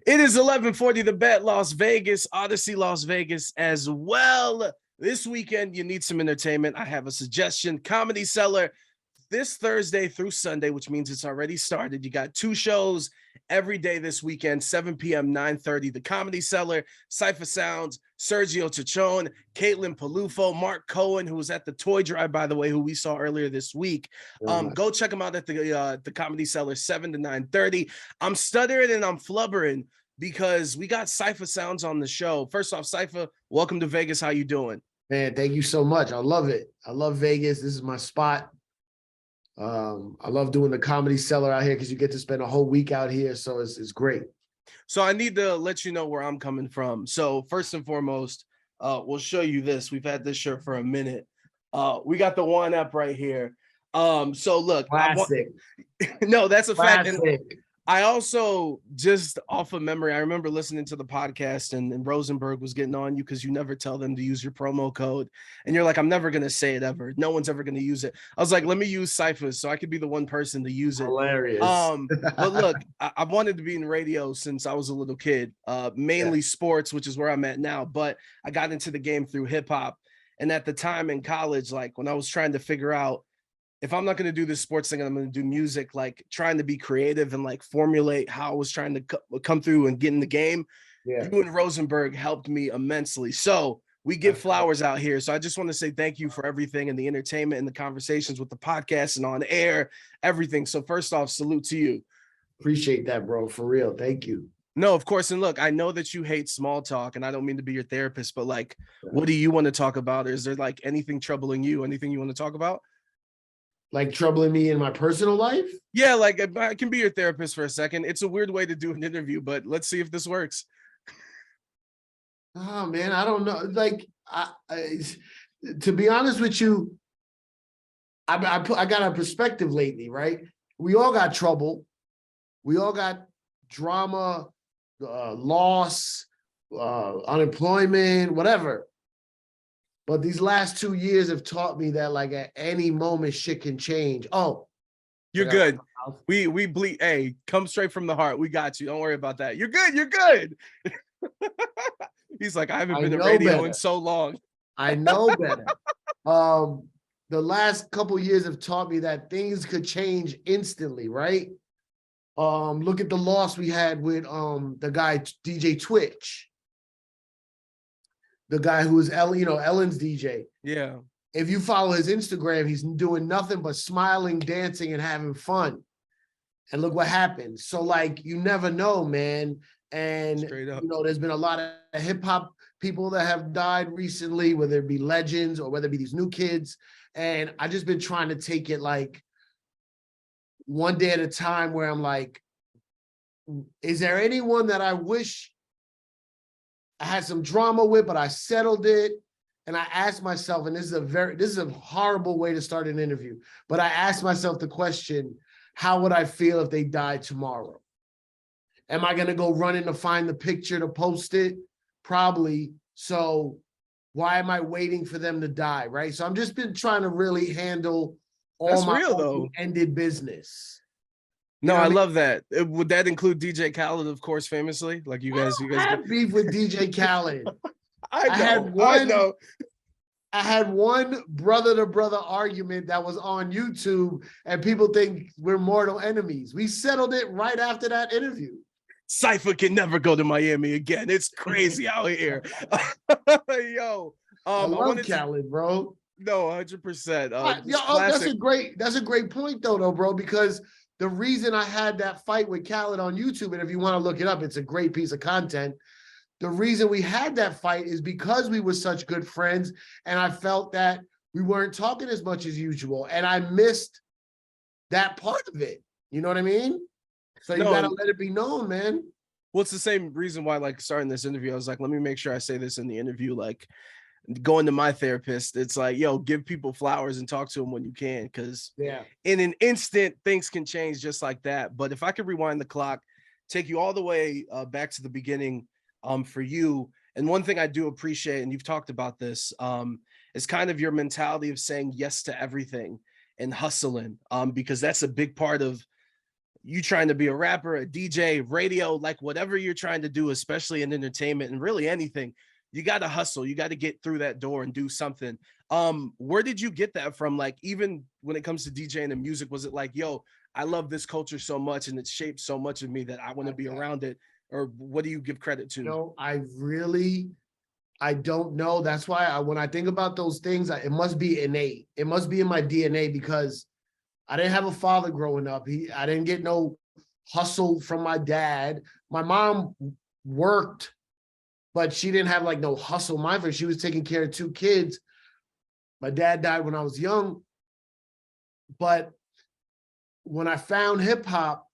It is 11:40 The Bet Las Vegas, Odyssey Las Vegas as well. This weekend, you need some entertainment. I have a suggestion. Comedy Cellar this Thursday through Sunday, which means it's already started. You got two shows every day this weekend, 7 p.m., 9:30. The Comedy Cellar, Cipha Sounds, Sergio Chicon, Caitlin Peluffo, Mark Cohen, who was at the toy drive, by the way, who we saw earlier this week. Go check them out at the Comedy Cellar, 7 to 9:30. I'm stuttering and I'm flubbering because we got Cipha Sounds on the show. First off, Cipha, welcome to Vegas. How you doing? Man, thank you so much. I love it. I love Vegas. This is my spot. I love doing the Comedy Cellar out here because you get to spend a whole week out here, so it's great. So I need to let you know where I'm coming from. So first and foremost, we'll show you this. We've had this shirt for a minute. We got the one up right here. So look, classic. No, that's a classic. fact. And I also, just off of memory, I remember listening to the podcast and Rosenberg was getting on you because you never tell them to use your promo code. And you're like, I'm never going to say it ever. No one's ever going to use it. I was like, let me use Cipha's so I could be the one person to use it. Hilarious. But look, I wanted to be in radio since I was a little kid, mainly sports, which is where I'm at now. But I got into the game through hip hop. And at the time in college, like when I was trying to figure out, if I'm not going to do this sports thing, I'm going to do music, like trying to be creative and like formulate how I was trying to come through and get in the game. Yeah. You and Rosenberg helped me immensely. So we give flowers out here. So I just want to say thank you for everything and the entertainment and the conversations with the podcast and on air, everything. So first off, salute to you. Appreciate that, bro. For real. Thank you. No, of course. And look, I know that you hate small talk and I don't mean to be your therapist, but like, what do you want to talk about? Is there like anything troubling you? Anything you want to talk about? Like troubling me in my personal life? Yeah, like I can be your therapist for a second. It's a weird way to do an interview, but let's see if this works. Oh man, I don't know. Like, to be honest with you, I got a perspective lately, right? We all got trouble. We all got drama, loss, unemployment, whatever. But these last 2 years have taught me that like at any moment shit can change. Oh, you're good. We bleed. Hey, come straight from the heart. We got you. Don't worry about that. You're good. You're good. He's like, I haven't been to radio in so long. I know better. The last couple of years have taught me that things could change instantly, right? Look at the loss we had with the guy DJ Twitch. The guy who was Ellen's DJ. Yeah. If you follow his Instagram, he's doing nothing but smiling, dancing, and having fun. And look what happened. So like, you never know, man. And there's been a lot of hip hop people that have died recently, whether it be legends or whether it be these new kids. And I just been trying to take it like one day at a time where I'm like, is there anyone that I wish I had some drama with, but I settled it? And I asked myself, and this is a horrible way to start an interview, but I asked myself the question, how would I feel if they died tomorrow? Am I gonna go running to find the picture to post it? Probably. So why am I waiting for them to die, right? So I'm just been trying to really handle all my ended business. No, I love that. Would that include DJ Khaled, of course, famously? Like you guys have beef with DJ Khaled. I know. I had one brother-to-brother argument that was on YouTube, and people think we're mortal enemies. We settled it right after that interview. Cipha can never go to Miami again. It's crazy out here. Yo, I love Khaled, bro. No, 100%. That's a great point, though, bro, because the reason I had that fight with Khaled on YouTube, and if you want to look it up, it's a great piece of content. The reason we had that fight is because we were such good friends, and I felt that we weren't talking as much as usual, and I missed that part of it. You know what I mean? So you gotta let it be known, man. Well, it's the same reason why, like, starting this interview, I was like, let me make sure I say this in the interview, like, going to my therapist, it's like, yo, give people flowers and talk to them when you can, because in an instant, things can change just like that. But if I could rewind the clock, take you all the way back to the beginning for you, and one thing I do appreciate, and you've talked about this, is kind of your mentality of saying yes to everything and hustling, because that's a big part of you trying to be a rapper, a DJ, radio, like whatever you're trying to do, especially in entertainment and really anything, you got to hustle. You got to get through that door and do something. Where did you get that from? Like, even when it comes to DJing and music, was it like, yo, I love this culture so much and it shaped so much of me that I want to be around it? Or what do you give credit to? No, I don't know. That's why when I think about those things, it must be innate. It must be in my DNA, because I didn't have a father growing up. I didn't get no hustle from my dad. My mom worked, but she didn't have like no hustle mindset. She was taking care of 2 kids. My dad died when I was young. But when I found hip hop,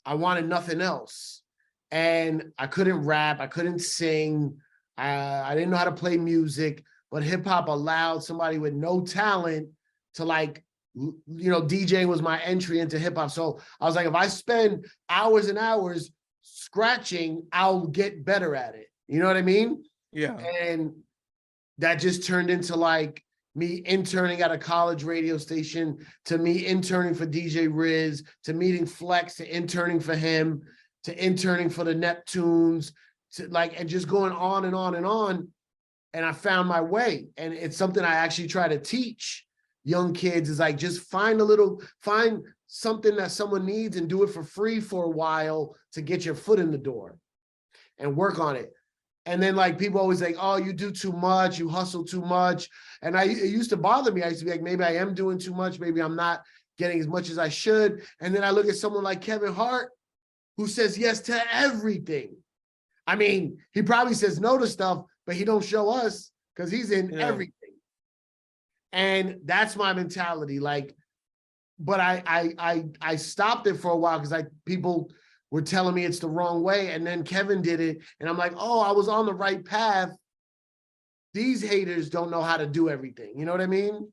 I wanted nothing else. And I couldn't rap, I couldn't sing, I didn't know how to play music, but hip hop allowed somebody with no talent to, like, you know, DJing was my entry into hip hop. So I was like, if I spend hours and hours scratching, I'll get better at it. You know what I mean? Yeah. And that just turned into like me interning at a college radio station, to me interning for DJ Riz, to meeting Flex, to interning for him, to interning for the Neptunes, to like, and just going on and on and on. And I found my way. And it's something I actually try to teach young kids, is like, just find something that someone needs and do it for free for a while to get your foot in the door and work on it. And then, like, people always like, oh, you do too much, you hustle too much. And it used to bother me. I used to be like, maybe I am doing too much, maybe I'm not getting as much as I should. And then I look at someone like Kevin Hart, who says yes to everything. I mean, he probably says no to stuff, but he don't show us because he's in everything. And that's my mentality. Like, but I stopped it for a while because people were telling me it's the wrong way. And then Kevin did it. And I'm like, oh, I was on the right path. These haters don't know how to do everything. You know what I mean?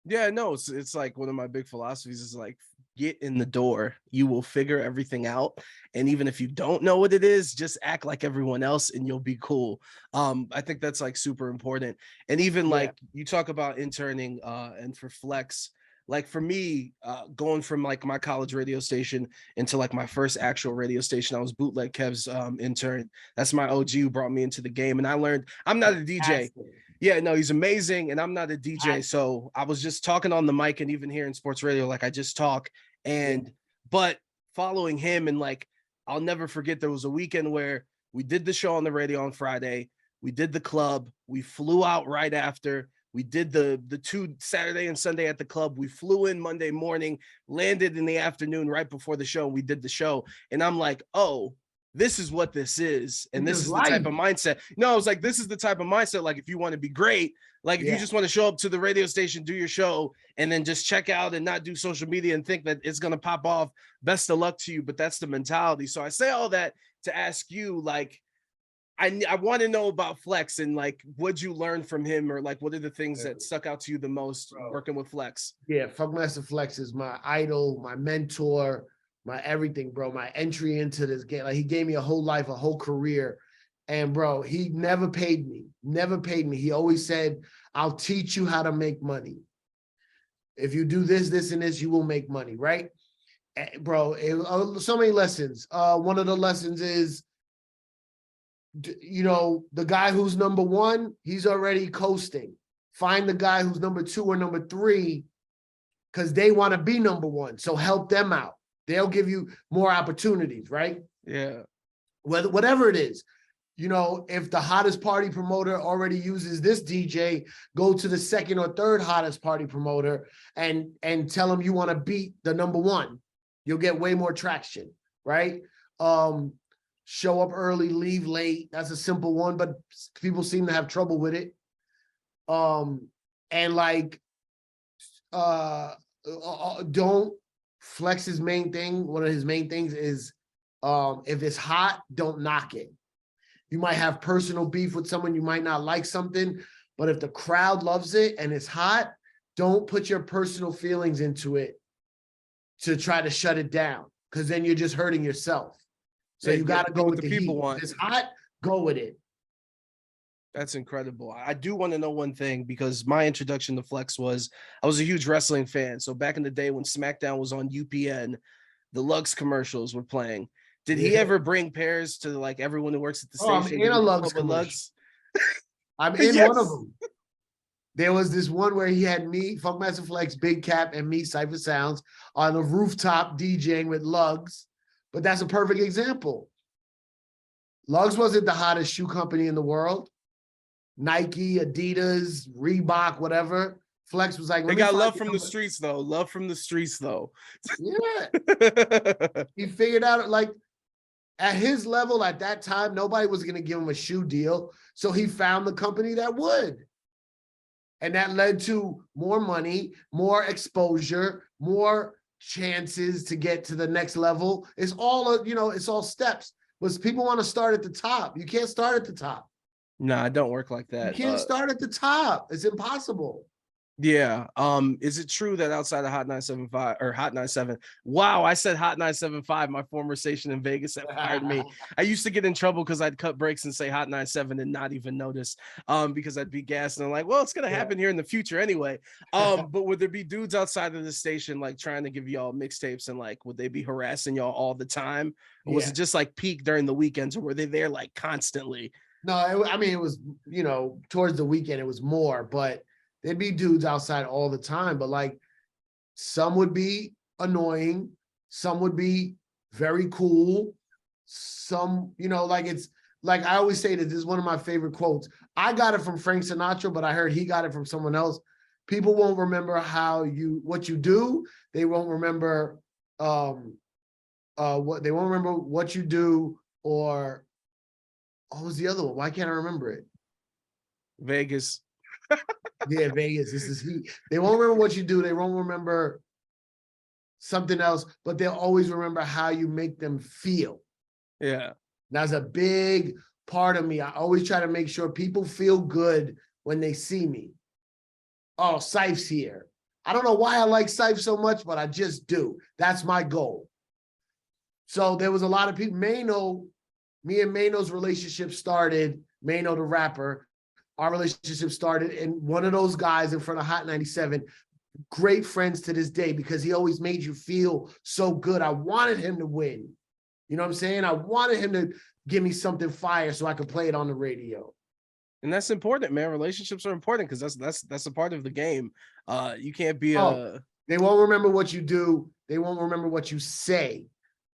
Yeah, no, it's like one of my big philosophies is like, get in the door, you will figure everything out. And even if you don't know what it is, just act like everyone else and you'll be cool. I think that's like super important. And even like you talk about interning and for Flex, like for me, going from like my college radio station into like my first actual radio station, I was Bootleg Kev's intern. That's my OG who brought me into the game. And I learned I'm not a DJ. Yeah, no, he's amazing. And I'm not a DJ. So I was just talking on the mic, and even here in sports radio, like I just talk. And but following him, and like I'll never forget, there was a weekend where we did the show on the radio on Friday, we did the club, we flew out right after, we did the 2 Saturday and Sunday at the club, we flew in Monday morning, landed in the afternoon right before the show, we did the show. And I'm like, oh, this is what this is. And this is the type of mindset. No, I was like, this is the type of mindset. Like, if you want to be great, like if you just want to show up to the radio station, do your show, and then just check out and not do social media and think that it's going to pop off, best of luck to you. But that's the mentality. So I say all that to ask you, like, I want to know about Flex, and like, what'd you learn from him, or like, what are the things that stuck out to you the most working with Flex? Yeah, Funkmaster Flex is my idol, my mentor, my everything, bro. My entry into this game. Like, he gave me a whole life, a whole career. And bro, he never paid me. He always said, I'll teach you how to make money. If you do this, this, and this, you will make money, right? Bro, so many lessons. One of the lessons is, you know, the guy who's number 1, he's already coasting. Find the guy who's number 2 or number 3, because they want to be number 1. So help them out. They'll give you more opportunities, right? Yeah. Whatever it is. You know, if the hottest party promoter already uses this DJ, go to the 2nd or 3rd hottest party promoter and tell them you want to beat the number 1. You'll get way more traction, right? Show up early, leave late. That's a simple one, but people seem to have trouble with it. And like, don't Flex his main thing. One of his main things is, if it's hot, don't knock it. You might have personal beef with someone, you might not like something, but if the crowd loves it and it's hot, don't put your personal feelings into it to try to shut it down, because then you're just hurting yourself. So you got to go with the people want. If it's hot, go with it. That's incredible. I do want to know one thing, because my introduction to Flex was, I was a huge wrestling fan. So back in the day when SmackDown was on UPN, the Lux commercials were playing. Did he ever bring pears to like everyone who works at the station? I'm in a Lux commercial. I'm in one of them. There was this one where he had me, Funkmaster Flex, Big Cap, and me, Cipha Sounds, on the rooftop DJing with Lugs. But that's a perfect example. Lugs wasn't the hottest shoe company in the world. Nike, Adidas, Reebok, whatever. Flex was like, they got love from the streets, though. Love from the streets, though. Yeah. He figured out, like, at his level at that time, nobody was going to give him a shoe deal. So he found the company that would. And that led to more money, more exposure, more chances to get to the next level. It's all, it's all steps. But people want to start at the top. You can't start at the top. Nah, it don't work like that. You can't start at the top. It's impossible. Yeah. Is it true that outside of Hot 975 or Hot 97? Wow, I said Hot 975. My former station in Vegas that fired me. I used to get in trouble because I'd cut breaks and say Hot 97 and not even notice. Because I'd be gassed and I'm like, well, it's gonna happen here in the future anyway. But would there be dudes outside of the station like trying to give y'all mixtapes and like would they be harassing y'all all the time? Or was it just like peak during the weekends, or were they there like constantly? No, it was, towards the weekend it was more, but there'd be dudes outside all the time, but like some would be annoying, some would be very cool, some, like it's like I always say that this is one of my favorite quotes. I got it from Frank Sinatra, but I heard he got it from someone else. People won't remember what you do. They won't remember what you do, or what was the other one? Why can't I remember it? Vegas. Yeah, Vegas. This is heat. They won't remember what you do. They won't remember something else, but they'll always remember how you make them feel. Yeah. That's a big part of me. I always try to make sure people feel good when they see me. Oh, Sife's here. I don't know why I like Sife so much, but I just do. That's my goal. So there was a lot of people. Me and Mano's relationship started, Mano the rapper, our relationship started, and one of those guys in front of Hot 97, great friends to this day because he always made you feel so good. I wanted him to win. You know what I'm saying? I wanted him to give me something fire so I could play it on the radio. And that's important, man. Relationships are important because that's a part of the game. You can't be They won't remember what you do. They won't remember what you say,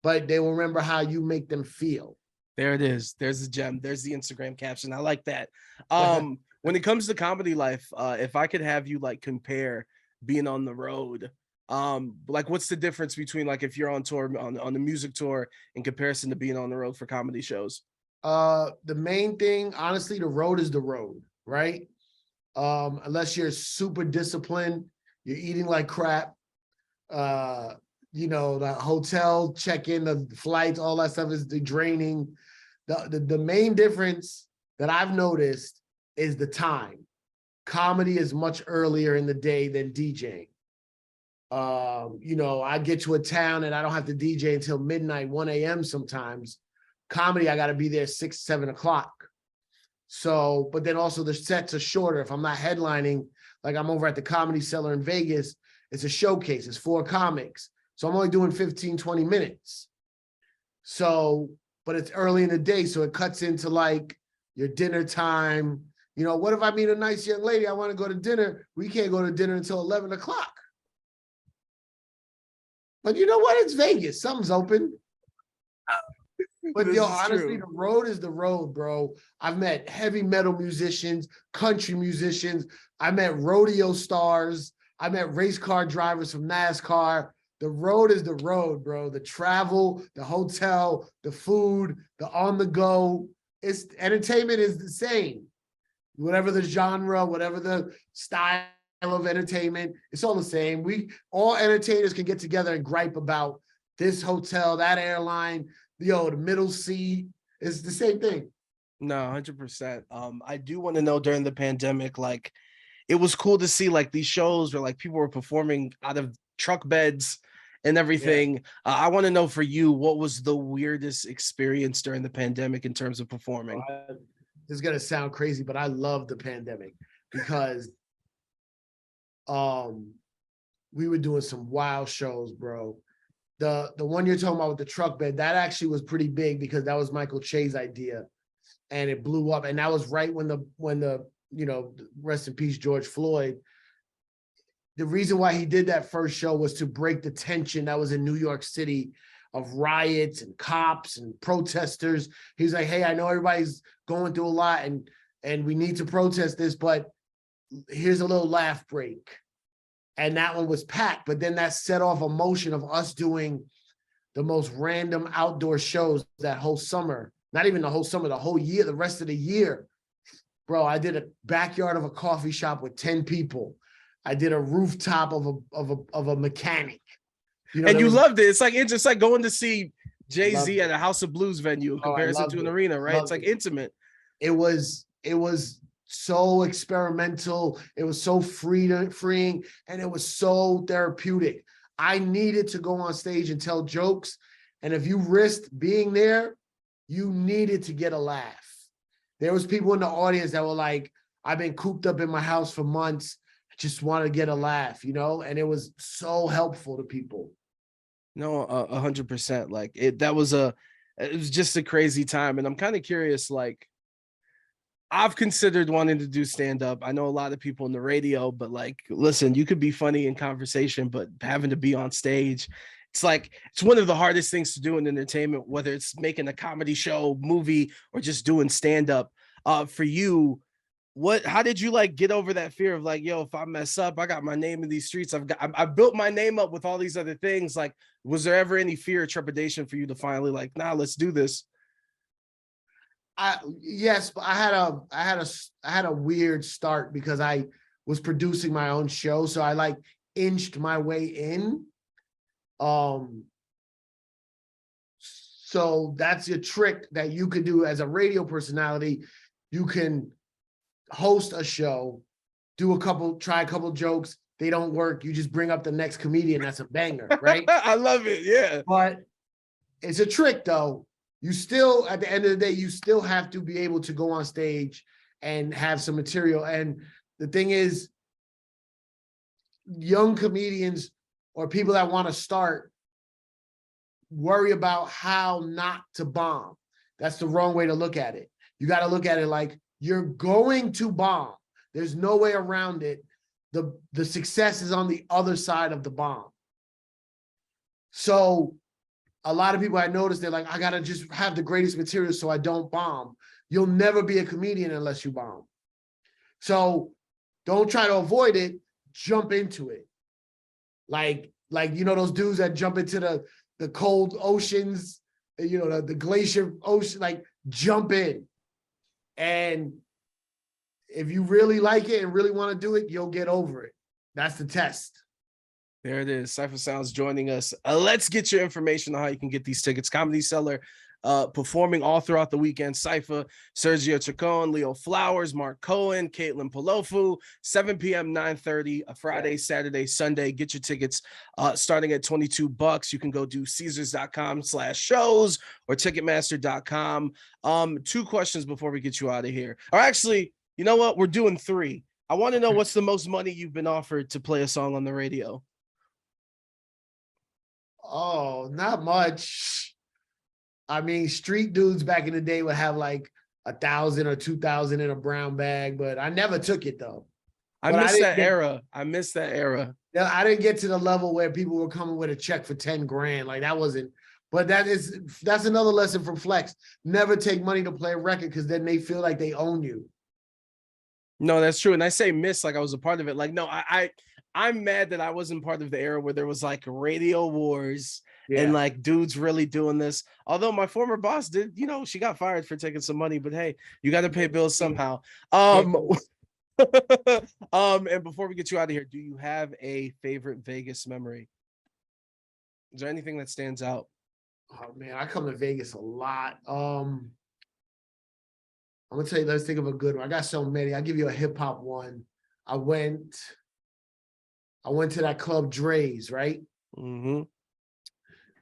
but they will remember how you make them feel. There it is. There's the gem. There's the Instagram caption. I like that. When it comes to comedy life, if I could have you like compare being on the road, like what's the difference between like if you're on tour on the music tour in comparison to being on the road for comedy shows? The main thing, honestly, the road is the road, right? Unless you're super disciplined, you're eating like crap. The hotel check-in, the flights, all that stuff is draining. The main difference that I've noticed is the time. Comedy is much earlier in the day than DJing. I get to a town and I don't have to DJ until midnight, 1 a.m. sometimes. Comedy, I got to be there 6, 7 o'clock. So, but then also the sets are shorter. If I'm not headlining, like I'm over at the Comedy Cellar in Vegas, it's a showcase. It's 4 comics. So I'm only doing 15, 20 minutes. So, but it's early in the day, so it cuts into like your dinner time. What if I meet a nice young lady? I want to go to dinner. We can't go to dinner until 11 o'clock. But you know what? It's Vegas. Something's open. But honestly, the road is the road, bro. I've met heavy metal musicians, country musicians. I met rodeo stars. I met race car drivers from NASCAR. The road is the road, bro. The travel, the hotel, the food, the on the go. Entertainment is the same. Whatever the genre, whatever the style of entertainment, it's all the same. All entertainers can get together and gripe about this hotel, that airline, the middle seat. It's the same thing. No, 100%. I do want to know during the pandemic, like it was cool to see like these shows where like people were performing out of truck beds and everything. Yeah. I want to know for you, what was the weirdest experience during the pandemic in terms of performing? This is going to sound crazy, but I love the pandemic because we were doing some wild shows, bro. the one you're talking about with the truck bed, that actually was pretty big because that was Michael Che's idea, and it blew up. And that was right when the rest in peace George Floyd. The reason why he did that first show was to break the tension that was in New York City of riots and cops and protesters. He's like, hey, I know everybody's going through a lot and we need to protest this, but here's a little laugh break. And that one was packed, but then that set off a motion of us doing the most random outdoor shows that whole summer. Not even the whole summer, the whole year, the rest of the year. Bro, I did a backyard of a coffee shop with 10 people. I did a rooftop of a mechanic. And you loved it. It's just like going to see Jay-Z at a House of Blues venue in comparison to an arena, right? It's like intimate. It was so experimental. It was so freeing, and it was so therapeutic. I needed to go on stage and tell jokes, and if you risked being there, you needed to get a laugh. There was people in the audience that were like, I've been cooped up in my house for months. I just want to get a laugh, and it was so helpful to people. No, 100%. Like it was just a crazy time. And I'm kind of curious, like, I've considered wanting to do stand-up. I know a lot of people in the radio, but like, listen, you could be funny in conversation, but having to be on stage, it's one of the hardest things to do in entertainment, whether it's making a comedy show, movie, or just doing stand-up. For you, how did you like get over that fear of like, yo, if I mess up, I got my name in these streets. I built my name up with all these other things. Like, was there ever any fear or trepidation for you to finally like, nah, let's do this? Yes, but I had a weird start because I was producing my own show. So I like inched my way in. So that's a trick that you could do as a radio personality. You can host a show, try a couple jokes. They don't work. You just bring up the next comedian. That's a banger, right? I love it. Yeah. But it's a trick though. You still, at the end of the day, you still have to be able to go on stage and have some material. And the thing is, young comedians or people that want to start worry about how not to bomb. That's the wrong way to look at it. You got to look at it like you're going to bomb. There's no way around it. The success is on the other side of the bomb. So a lot of people I noticed, they're like, I got to just have the greatest material so I don't bomb. You'll never be a comedian unless you bomb. So don't try to avoid it. Jump into it. Like those dudes that jump into the cold oceans, the glacier ocean, like jump in. And if you really like it and really want to do it, you'll get over it. That's the test. There it is. Cipha Sounds joining us. Let's get your information on how you can get these tickets. Comedy Cellar performing all throughout the weekend. Cipha, Sergio Chicon, Leo Flowers, Mark Cohen, Caitlin Peluffo, 7 p.m., 9:30, Friday, Saturday, Sunday. Get your tickets starting at $22. You can go do Caesars.com/shows or Ticketmaster.com. 2 questions before we get you out of here. Or actually, you know what? We're doing 3. I want to know what's the most money you've been offered to play a song on the radio. Oh, not much. I mean, street dudes back in the day would have like 1,000 or 2,000 in a brown bag, but I never took it though. I miss that era. I miss that era. I didn't get to the level where people were coming with a check for 10 grand. Like that wasn't, but that's another lesson from Flex. Never take money to play a record because then they feel like they own you. No, that's true. And I say miss like I was a part of it. Like, no, I'm mad that I wasn't part of the era where there was like radio wars and like dudes really doing this. Although my former boss did, she got fired for taking some money, but hey, you got to pay bills somehow. And before we get you out of here, do you have a favorite Vegas memory? Is there anything that stands out? Oh man, I come to Vegas a lot. I'm gonna tell you, let's think of a good one. I got so many. I'll give you a hip hop one. I went to that club Dre's, right? Mm-hmm.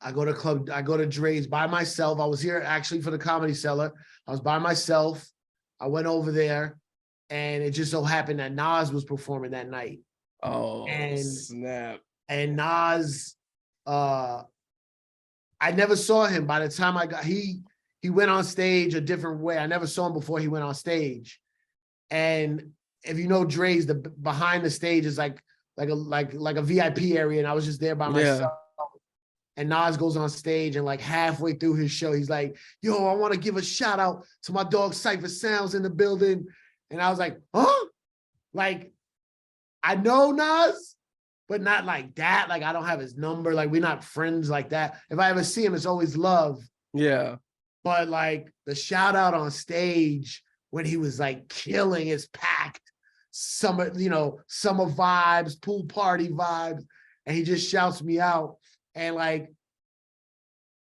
I go to Dre's by myself. I was here actually for the Comedy Cellar. I was by myself. I went over there, and it just so happened that Nas was performing that night. Oh, snap. And Nas I never saw him. By the time he went on stage a different way. I never saw him before he went on stage. And if you know Dre's, the behind the stage is like a VIP area, and I was just there by myself. And Nas goes on stage, and like halfway through his show, he's like, "Yo, I want to give a shout out to my dog Cipha Sounds in the building." And I was like, "Huh?" Like, I know Nas, but not like that. Like, I don't have his number. Like, we're not friends like that. If I ever see him, it's always love. Yeah. But like the shout out on stage when he was like killing, is packed. Summer vibes, pool party vibes. And he just shouts me out. And like,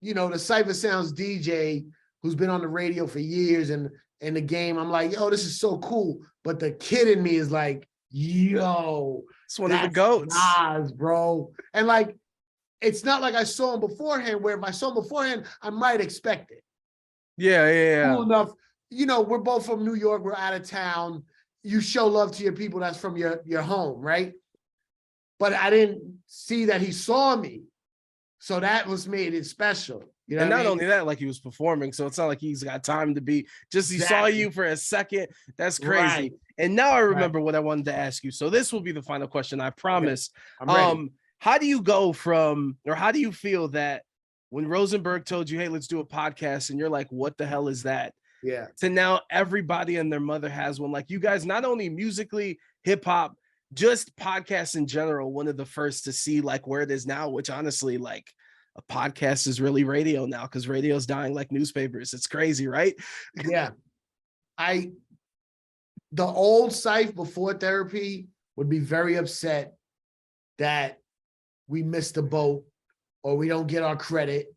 the Cipha Sounds DJ who's been on the radio for years and in the game, I'm like, yo, this is so cool. But the kid in me is like, yo, it's one of the GOATs. Nas, bro. And like, it's not like I saw him beforehand, where if I saw him beforehand, I might expect it. Yeah. Cool enough. We're both from New York. We're out of town. You show love to your people that's from your home, right? But I didn't see that he saw me. So that was made it special. And not only that, like he was performing, so it's not like he's got time to be, just he saw you for a second. That's crazy. Right. And now I remember what I wanted to ask you. So this will be the final question, I promise. Okay. I'm ready. How do you go from, or how do you feel that when Rosenberg told you, hey, let's do a podcast, and you're like, what the hell is that? Yeah. To now everybody and their mother has one. Like, you guys, not only musically, hip hop, just podcasts in general, one of the first to see like where it is now, which honestly, like, a podcast is really radio now, because radio's dying like newspapers. It's crazy, right? Yeah. The old Cipha before therapy would be very upset that we missed the boat, or we don't get our credit,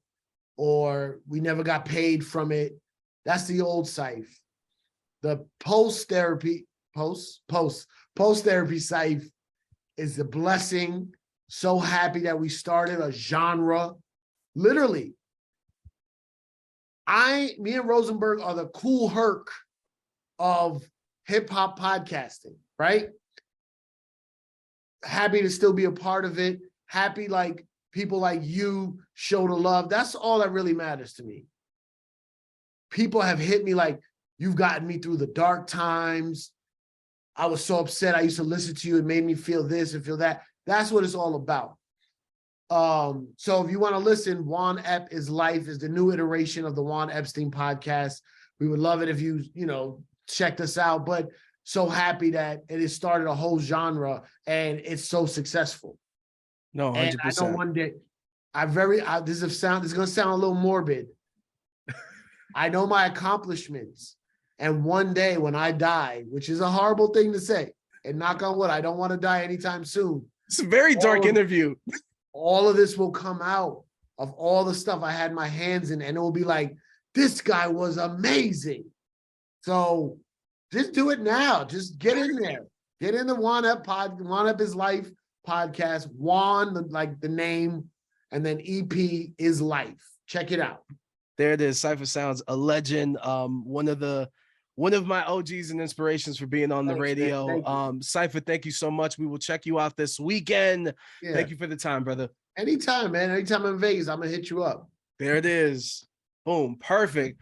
or we never got paid from it. That's the old Cipha. The post-therapy Cipha is a blessing. So happy that we started a genre. Literally, me and Rosenberg are the Cool Herc of hip hop podcasting, right? Happy to still be a part of it. Happy like people like you show the love. That's all that really matters to me. People have hit me like, you've gotten me through the dark times. I was so upset. I used to listen to you. It made me feel this and feel that. That's what it's all about. So if you want to listen, Juan Ep is Life is the new iteration of the Juan Epstein podcast. We would love it if you checked us out, but so happy that it has started a whole genre and it's so successful. No, 100%. And I know one day, this is going to sound a little morbid. I know my accomplishments. And one day when I die, which is a horrible thing to say, and knock on wood, I don't want to die anytime soon. It's a very dark interview. All of this will come out of all the stuff I had my hands in, and it will be like, this guy was amazing. So just do it now. Just get in there. Get in the Juan Ep is Life podcast. Juan, like the name, and then EP is Life. Check it out. There it is. Cipha Sounds, a legend. One of my OGs and inspirations for being on the radio. Cipha, thank you so much. We will check you out this weekend. Yeah. Thank you for the time, brother. Anytime, man. Anytime I'm in Vegas, I'm going to hit you up. There it is. Boom. Perfect.